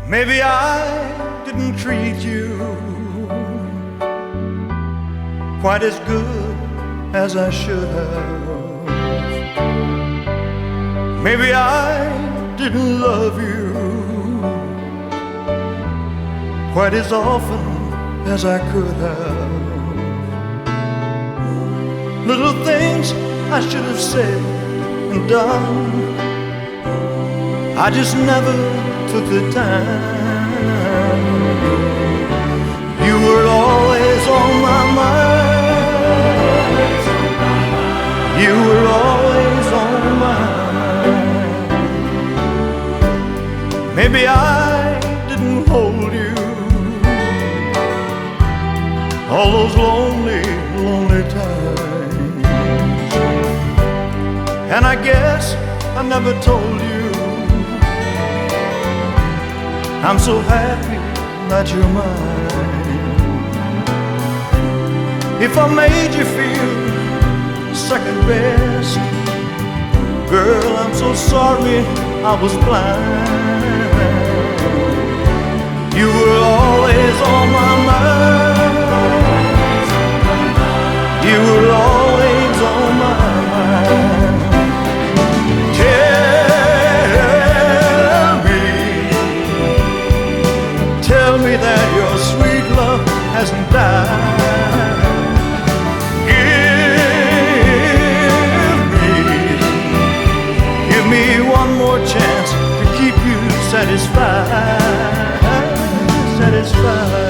Maybe I didn't treat you quite as good as I should have. Maybe I didn't love you quite as often as I could have. Little things I should have said and done, I just never took the time. You were always on my mind. You were always on my mind. Maybe I didn't hold you all those lonely, lonely times. And I guess I never told you I'm so happy that you're mine. If I made you feel second best, girl, I'm so sorry I was blind. You were always on my mind. You were always on my mind. Tell me that your sweet love hasn't died. Give me one more chance to keep you satisfied, satisfied.